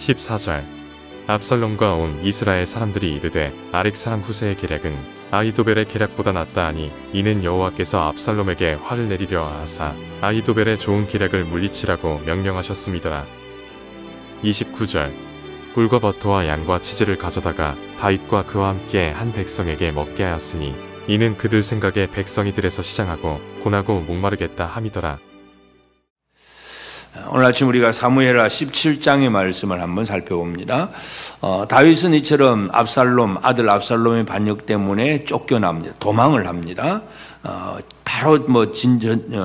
14절. 압살롬과 온 이스라엘 사람들이 이르되 아렉 사람 후세의 계략은 아히도벨의 계략보다 낫다 하니 이는 여호와께서 압살롬에게 화를 내리려 하사 아히도벨의 좋은 계략을 물리치라고 명령하셨습니다. 29절. 꿀과 버터와 양과 치즈를 가져다가 다윗과 그와 함께 한 백성에게 먹게 하였으니 이는 그들 생각에 백성이 들에서 시장하고 고나고 목마르겠다 함이더라. 오늘 아침 우리가 사무엘하 17장의 말씀을 한번 살펴봅니다. 다윗은 이처럼 아들 압살롬의 반역 때문에 쫓겨납니다. 도망을 합니다. 바로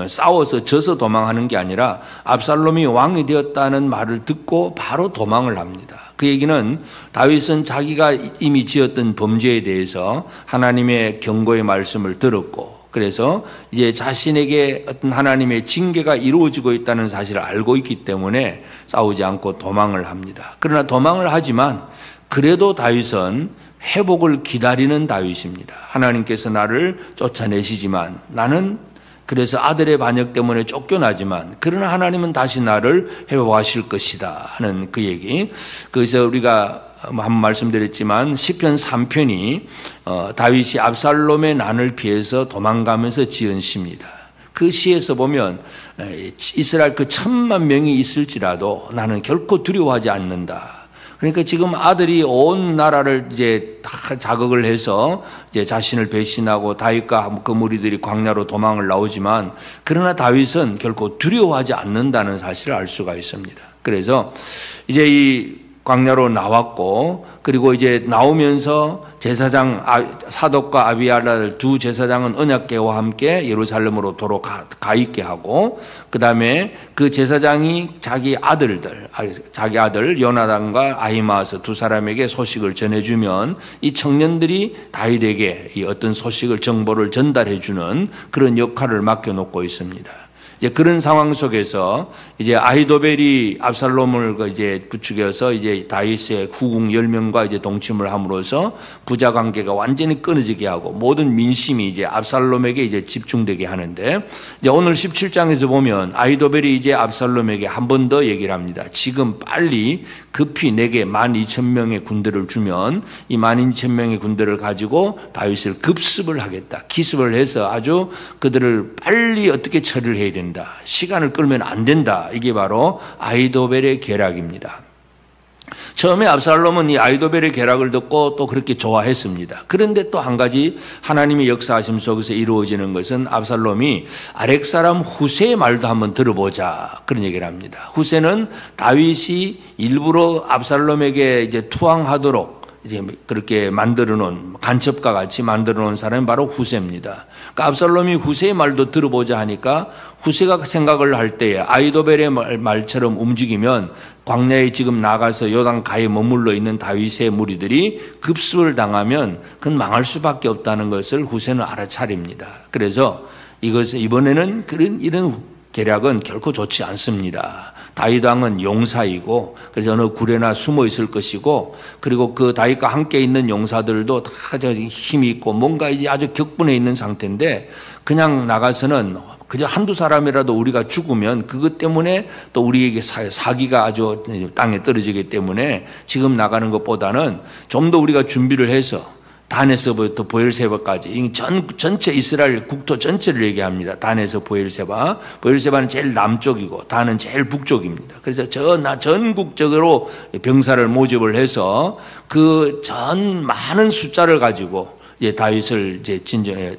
싸워서 져서 도망하는 게 아니라 압살롬이 왕이 되었다는 말을 듣고 바로 도망을 합니다. 그 얘기는 다윗은 자기가 이미 지었던 범죄에 대해서 하나님의 경고의 말씀을 들었고, 그래서 이제 자신에게 어떤 하나님의 징계가 이루어지고 있다는 사실을 알고 있기 때문에 싸우지 않고 도망을 합니다. 그러나 도망을 하지만 그래도 다윗은 회복을 기다리는 다윗입니다. 하나님께서 나를 쫓아내시지만 나는 그래서 아들의 반역 때문에 쫓겨나지만 그러나 하나님은 다시 나를 회복하실 것이다 하는 그 얘기. 그래서 우리가 한번 말씀드렸지만 시편 3편이 다윗이 압살롬의 난을 피해서 도망가면서 지은 시입니다. 그 시에서 보면 이스라엘 그 1,000만 명이 있을지라도 나는 결코 두려워하지 않는다. 그러니까 지금 아들이 온 나라를 이제 다 자극을 해서 이제 자신을 배신하고 다윗과 그 무리들이 광야로 도망을 나오지만 그러나 다윗은 결코 두려워하지 않는다는 사실을 알 수가 있습니다. 그래서 이제 이 광야로 나왔고, 그리고 이제 나오면서 제사장 사독과 아비아달 두 제사장은 언약궤와 함께 예루살렘으로 도로 가 있게 하고, 그 다음에 그 제사장이 자기 아들 요나단과 아히마아스 두 사람에게 소식을 전해주면 이 청년들이 다윗에게 이 어떤 소식을 정보를 전달해주는 그런 역할을 맡겨놓고 있습니다. 이제 그런 상황 속에서 이제 아히도벨이 압살롬을 이제 부추겨서 이제 다윗의 후궁 10명과 이제 동침을 함으로써 부자 관계가 완전히 끊어지게 하고 모든 민심이 이제 압살롬에게 이제 집중되게 하는데, 이제 오늘 17장에서 보면 아히도벨이 이제 압살롬에게 한 번 더 얘기를 합니다. 지금 빨리 급히 내게 12,000명의 군대를 주면 이 12,000명의 군대를 가지고 다윗을 급습을 하겠다. 기습을 해서 아주 그들을 빨리 어떻게 처리를 해야 된다. 시간을 끌면 안 된다. 이게 바로 아히도벨의 계략입니다. 처음에 압살롬은 이 아히도벨의 계략을 듣고 또 그렇게 좋아했습니다. 그런데 또 한 가지 하나님의 역사하심 속에서 이루어지는 것은 압살롬이 아렉 사람 후세의 말도 한번 들어보자 그런 얘기를 합니다. 후세는 다윗이 일부러 압살롬에게 이제 투항하도록 이제 그렇게 만들어 놓은 간첩과 같이 만들어 놓은 사람이 바로 후세입니다. 그러니까 압살롬이 후세의 말도 들어보자 하니까 후세가 생각을 할 때에 아히도벨의 말처럼 움직이면 광야에 지금 나가서 요단가에 머물러 있는 다윗의 무리들이 급습을 당하면 그건 망할 수밖에 없다는 것을 후세는 알아차립니다. 그래서 이번에는 이런 계략은 결코 좋지 않습니다. 다윗 왕은 용사이고 그래서 어느 굴에나 숨어 있을 것이고, 그리고 그 다윗과 함께 있는 용사들도 다 힘이 있고 뭔가 이제 아주 격분해 있는 상태인데 그냥 나가서는 그저 한두 사람이라도 우리가 죽으면 그것 때문에 또 우리에게 사기가 아주 땅에 떨어지기 때문에 지금 나가는 것보다는 좀 더 우리가 준비를 해서 단에서부터 보엘세바까지 전체 이스라엘 국토 전체를 얘기합니다. 단에서 보엘세바는 제일 남쪽이고 단은 제일 북쪽입니다. 그래서 전국적으로 병사를 모집을 해서 그 전 많은 숫자를 가지고 이제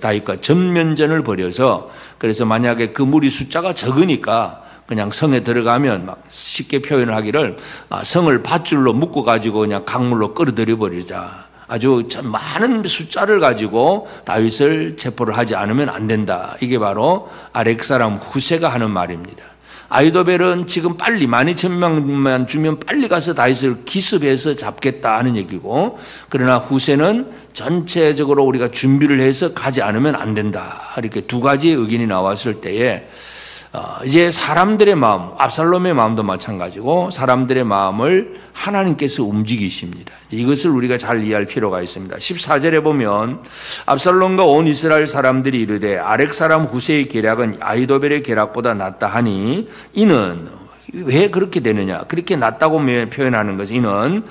다윗과 전면전을 벌여서, 그래서 만약에 그 무리 숫자가 적으니까 그냥 성에 들어가면 막 쉽게 표현을 하기를 성을 밧줄로 묶어 가지고 그냥 강물로 끌어들여 버리자. 아주 많은 숫자를 가지고 다윗을 체포를 하지 않으면 안 된다. 이게 바로 아렉 사람 후세가 하는 말입니다. 아히도벨은 지금 빨리 12,000명만 주면 빨리 가서 다윗을 기습해서 잡겠다 하는 얘기고, 그러나 후세는 전체적으로 우리가 준비를 해서 가지 않으면 안 된다. 이렇게 두 가지의 의견이 나왔을 때에 이제 사람들의 마음, 압살롬의 마음도 마찬가지고 사람들의 마음을 하나님께서 움직이십니다. 이것을 우리가 잘 이해할 필요가 있습니다. 14절에 보면 압살롬과 온 이스라엘 사람들이 이르되 아렉 사람 후세의 계략은 아히도벨의 계략보다 낫다 하니 이는 왜 그렇게 되느냐? 그렇게 낮다고 표현하는 것은 이는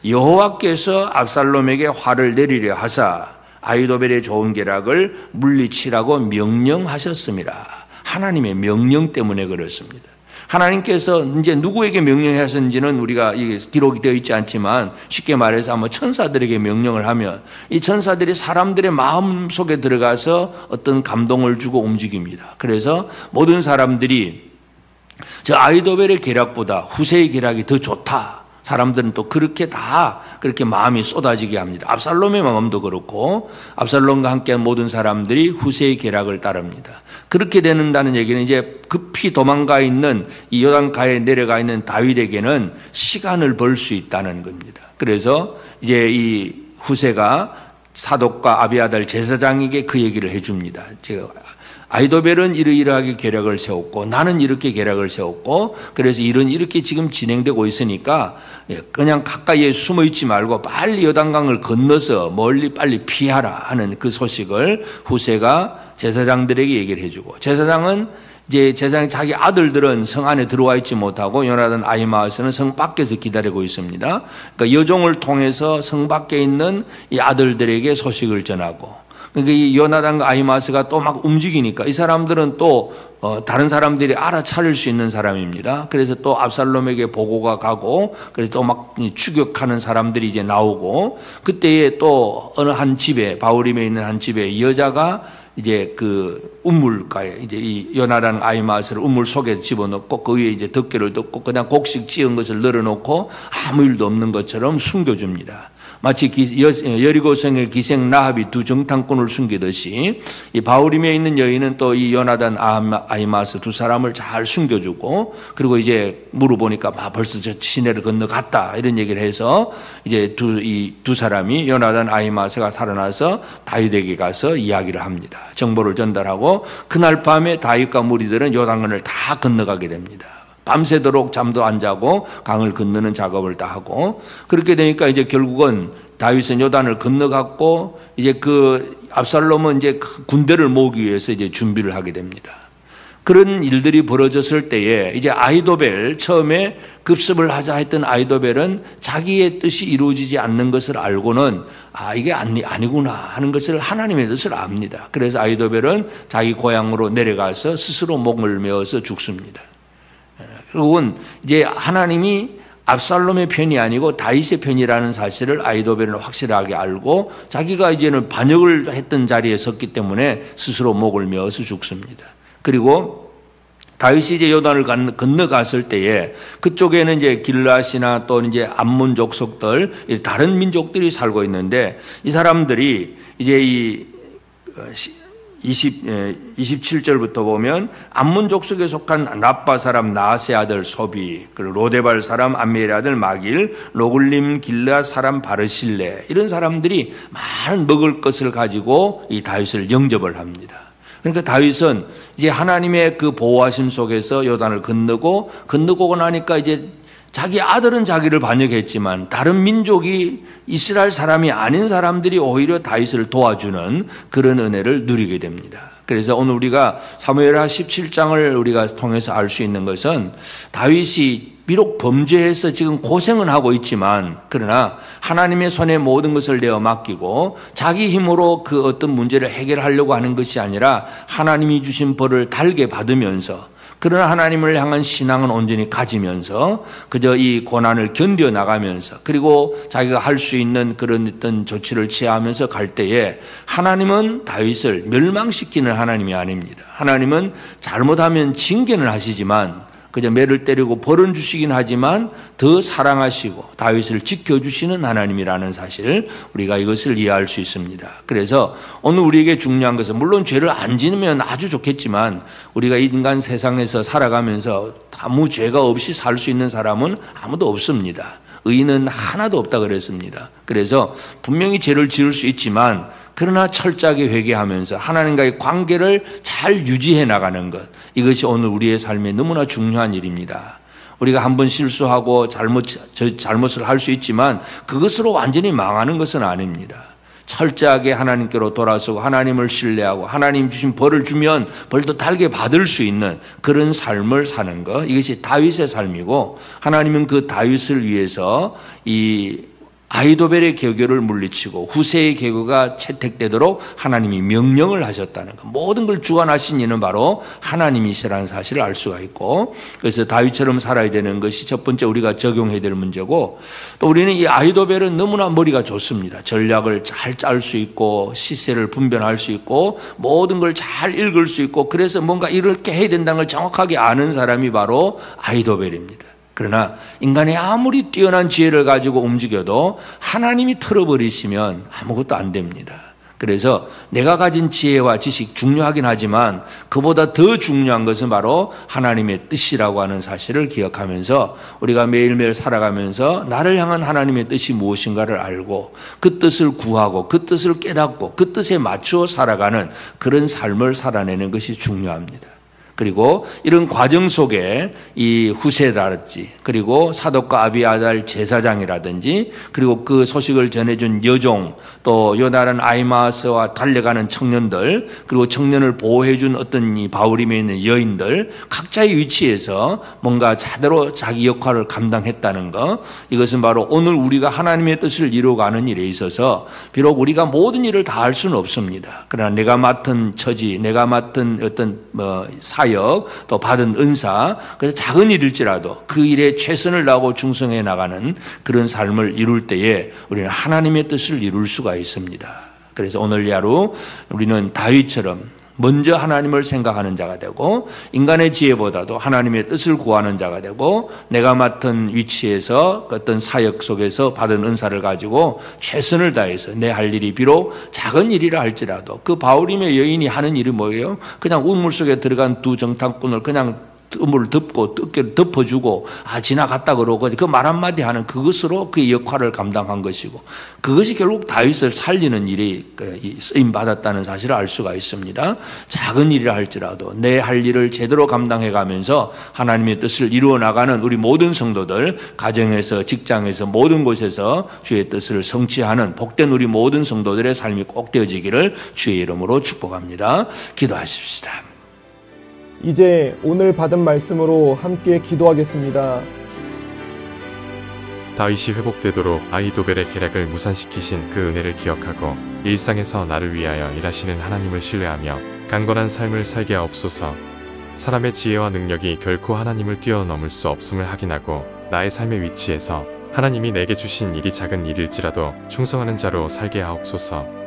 여호와께서 압살롬에게 화를 내리려 하사 아히도벨의 좋은 계략을 물리치라고 명령하셨습니다. 하나님의 명령 때문에 그렇습니다. 하나님께서 이제 누구에게 명령하셨는지는 우리가 기록이 되어 있지 않지만 쉽게 말해서 아마 천사들에게 명령을 하면 이 천사들이 사람들의 마음 속에 들어가서 어떤 감동을 주고 움직입니다. 그래서 모든 사람들이 저 아히도벨의 계략보다 후세의 계략이 더 좋다. 사람들은 또 그렇게 마음이 쏟아지게 합니다. 압살롬의 마음도 그렇고 압살롬과 함께한 모든 사람들이 후세의 계략을 따릅니다. 그렇게 된다는 얘기는 이제 급히 도망가 있는 이 요단가에 내려가 있는 다윗에게는 시간을 벌 수 있다는 겁니다. 그래서 이제 이 후세가 사독과 아비아달 제사장에게 그 얘기를 해줍니다. 아히도벨은 이러이러하게 계략을 세웠고 나는 이렇게 계략을 세웠고 그래서 이렇게 지금 진행되고 있으니까 그냥 가까이에 숨어 있지 말고 빨리 요단강을 건너서 멀리 빨리 피하라 하는 그 소식을 후세가 제사장들에게 얘기를 해주고 제사장은 자기 아들들은 성 안에 들어와 있지 못하고 요나단 아히마아스는 성 밖에서 기다리고 있습니다. 그러니까 여종을 통해서 성 밖에 있는 이 아들들에게 소식을 전하고 그러니까 이 요나단과 아히마아스가 또 막 움직이니까 이 사람들은 또 다른 사람들이 알아차릴 수 있는 사람입니다. 그래서 또 압살롬에게 보고가 가고 그래서 또 막 추격하는 사람들이 이제 나오고 그때에 또 어느 한 집에 바울임에 있는 한 집에 여자가 이제 그 우물가에 이제 이 요나단 아히마아스를 우물 속에 집어넣고 그 위에 이제 덮개를 덮고 그냥 곡식 찌은 것을 널어놓고 아무 일도 없는 것처럼 숨겨줍니다. 마치 여리고성의 기생 라합이 두 정탐꾼을 숨기듯이 이 바울임에 있는 여인은 또 이 요나단 아히마아스 두 사람을 잘 숨겨주고 그리고 이제 물어보니까 벌써 저 시내를 건너갔다 이런 얘기를 해서 이제 이 두 사람이 요나단 아히마아스가 살아나서 다윗에게 가서 이야기를 합니다. 정보를 전달하고 그날 밤에 다윗과 무리들은 요단강을 다 건너가게 됩니다. 밤새도록 잠도 안 자고 강을 건너는 작업을 다 하고 그렇게 되니까 이제 결국은 다윗은 요단을 건너갔고 이제 그 압살롬은 이제 그 군대를 모으기 위해서 이제 준비를 하게 됩니다. 그런 일들이 벌어졌을 때에 이제 아히도벨 처음에 급습을 하자 했던 아히도벨은 자기의 뜻이 이루어지지 않는 것을 알고는 이게 아니구나 하는 것을 하나님의 뜻을 압니다. 그래서 아히도벨은 자기 고향으로 내려가서 스스로 목을 메어서 죽습니다. 결국은 이제 하나님이 압살롬의 편이 아니고 다윗의 편이라는 사실을 아히도벨은 확실하게 알고 자기가 이제는 반역을 했던 자리에 섰기 때문에 스스로 목을 메어서 죽습니다. 그리고 다윗이 이제 요단을 건너갔을 때에 그쪽에는 이제 길앗이나 또 이제 암몬 족속들 다른 민족들이 살고 있는데 이 사람들이 이제 27절부터 보면 암몬 족속에 속한 랍바 사람 나아세 아들 소비 그리고 로데발 사람 암미엘의 아들 마길 로글림 길앗 사람 바르실레 이런 사람들이 많은 먹을 것을 가지고 이 다윗을 영접을 합니다. 그러니까 다윗은 이제 하나님의 그 보호하심 속에서 요단을 건너고 나니까 이제 자기 아들은 자기를 반역했지만 다른 민족이 이스라엘 사람이 아닌 사람들이 오히려 다윗을 도와주는 그런 은혜를 누리게 됩니다. 그래서 오늘 우리가 사무엘하 17장을 우리가 통해서 알 수 있는 것은 다윗이 비록 범죄해서 지금 고생은 하고 있지만 그러나 하나님의 손에 모든 것을 내어 맡기고 자기 힘으로 그 어떤 문제를 해결하려고 하는 것이 아니라 하나님이 주신 벌을 달게 받으면서 그러나 하나님을 향한 신앙은 온전히 가지면서 그저 이 고난을 견뎌 나가면서 그리고 자기가 할 수 있는 그런 어떤 조치를 취하면서 갈 때에 하나님은 다윗을 멸망시키는 하나님이 아닙니다. 하나님은 잘못하면 징계는 하시지만 그저 매를 때리고 벌은 주시긴 하지만 더 사랑하시고 다윗을 지켜주시는 하나님이라는 사실 우리가 이것을 이해할 수 있습니다. 그래서 오늘 우리에게 중요한 것은 물론 죄를 안 지으면 아주 좋겠지만 우리가 인간 세상에서 살아가면서 아무 죄가 없이 살 수 있는 사람은 아무도 없습니다. 의인은 하나도 없다 그랬습니다. 그래서 분명히 죄를 지을 수 있지만 그러나 철저하게 회개하면서 하나님과의 관계를 잘 유지해 나가는 것 이것이 오늘 우리의 삶에 너무나 중요한 일입니다. 우리가 한번 실수하고 잘못을 할 수 있지만 그것으로 완전히 망하는 것은 아닙니다. 철저하게 하나님께로 돌아서고 하나님을 신뢰하고 하나님 주신 벌을 주면 벌도 달게 받을 수 있는 그런 삶을 사는 것, 이것이 다윗의 삶이고, 하나님은 그 다윗을 위해서 이 아히도벨의 계교를 물리치고 후세의 계교가 채택되도록 하나님이 명령을 하셨다는 것. 모든 걸 주관하신 이는 바로 하나님이시라는 사실을 알 수가 있고, 그래서 다윗처럼 살아야 되는 것이 첫 번째 우리가 적용해야 될 문제고, 또 우리는 이 아히도벨은 너무나 머리가 좋습니다. 전략을 잘 짤 수 있고 시세를 분별할 수 있고 모든 걸 잘 읽을 수 있고, 그래서 뭔가 이렇게 해야 된다는 걸 정확하게 아는 사람이 바로 아히도벨입니다. 그러나 인간이 아무리 뛰어난 지혜를 가지고 움직여도 하나님이 틀어버리시면 아무것도 안 됩니다. 그래서 내가 가진 지혜와 지식 중요하긴 하지만 그보다 더 중요한 것은 바로 하나님의 뜻이라고 하는 사실을 기억하면서 우리가 매일매일 살아가면서 나를 향한 하나님의 뜻이 무엇인가를 알고 그 뜻을 구하고 그 뜻을 깨닫고 그 뜻에 맞추어 살아가는 그런 삶을 살아내는 것이 중요합니다. 그리고 이런 과정 속에 이 후세라든지, 그리고 사독과 아비아달 제사장이라든지, 그리고 그 소식을 전해준 여종, 또 요나란 아히마아스와 달려가는 청년들, 그리고 청년을 보호해준 어떤 이 바울임에 있는 여인들, 각자의 위치에서 뭔가 제대로 자기 역할을 감당했다는 것, 이것은 바로 오늘 우리가 하나님의 뜻을 이루어가는 일에 있어서 비록 우리가 모든 일을 다 할 수는 없습니다. 그러나 내가 맡은 처지, 내가 맡은 어떤 사역, 또 받은 은사, 그래서 작은 일일지라도 그 일에 최선을 다하고 충성해 나가는 그런 삶을 이룰 때에 우리는 하나님의 뜻을 이룰 수가 있습니다. 그래서 오늘 하루 우리는 다윗처럼 먼저 하나님을 생각하는 자가 되고 인간의 지혜보다도 하나님의 뜻을 구하는 자가 되고 내가 맡은 위치에서 어떤 사역 속에서 받은 은사를 가지고 최선을 다해서 내 할 일이 비록 작은 일이라 할지라도, 그 바울임의 여인이 하는 일이 뭐예요? 그냥 우물 속에 들어간 두 정탐꾼을 그냥 우물을 덮고 어깨를 덮어주고 지나갔다 그러고 그 말 한마디 하는 그것으로 그의 역할을 감당한 것이고, 그것이 결국 다윗을 살리는 일이 쓰임받았다는 사실을 알 수가 있습니다. 작은 일이라 할지라도 내 할 일을 제대로 감당해 가면서 하나님의 뜻을 이루어 나가는 우리 모든 성도들, 가정에서 직장에서 모든 곳에서 주의 뜻을 성취하는 복된 우리 모든 성도들의 삶이 꼭 되어지기를 주의 이름으로 축복합니다. 기도하십시다. 이제 오늘 받은 말씀으로 함께 기도하겠습니다. 다윗이 회복되도록 아히도벨의 계략을 무산시키신 그 은혜를 기억하고 일상에서 나를 위하여 일하시는 하나님을 신뢰하며 강건한 삶을 살게 하옵소서. 사람의 지혜와 능력이 결코 하나님을 뛰어넘을 수 없음을 확인하고 나의 삶의 위치에서 하나님이 내게 주신 일이 작은 일일지라도 충성하는 자로 살게 하옵소서.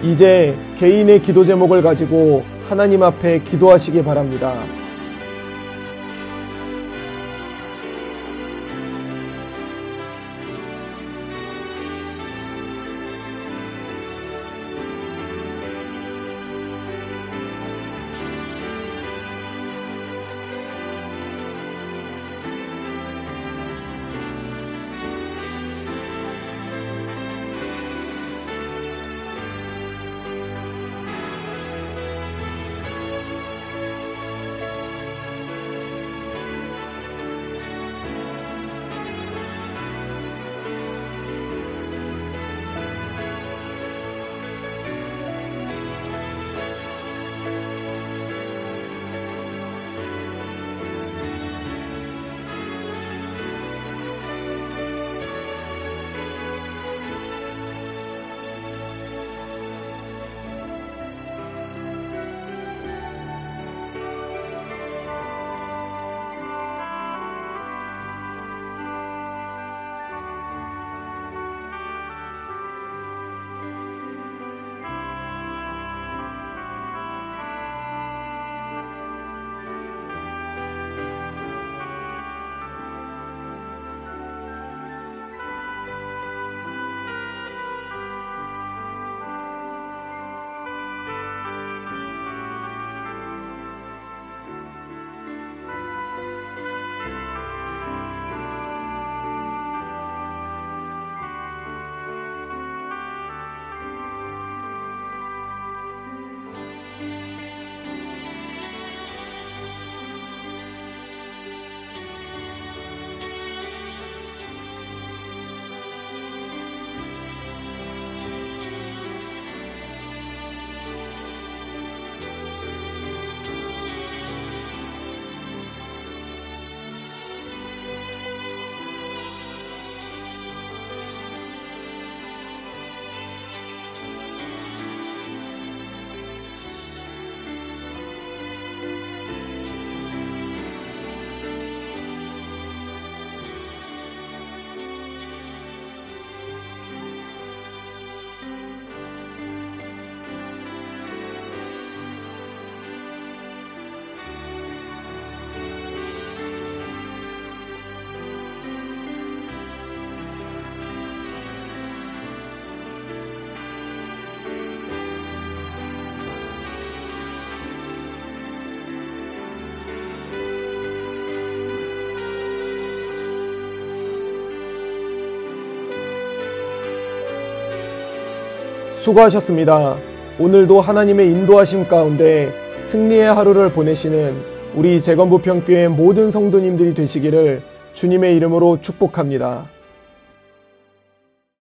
이제 개인의 기도 제목을 가지고 하나님 앞에 기도하시기 바랍니다. 수고하셨습니다. 오늘도 하나님의 인도하심 가운데 승리의 하루를 보내시는 우리 재건부평교회 모든 성도님들이 되시기를 주님의 이름으로 축복합니다.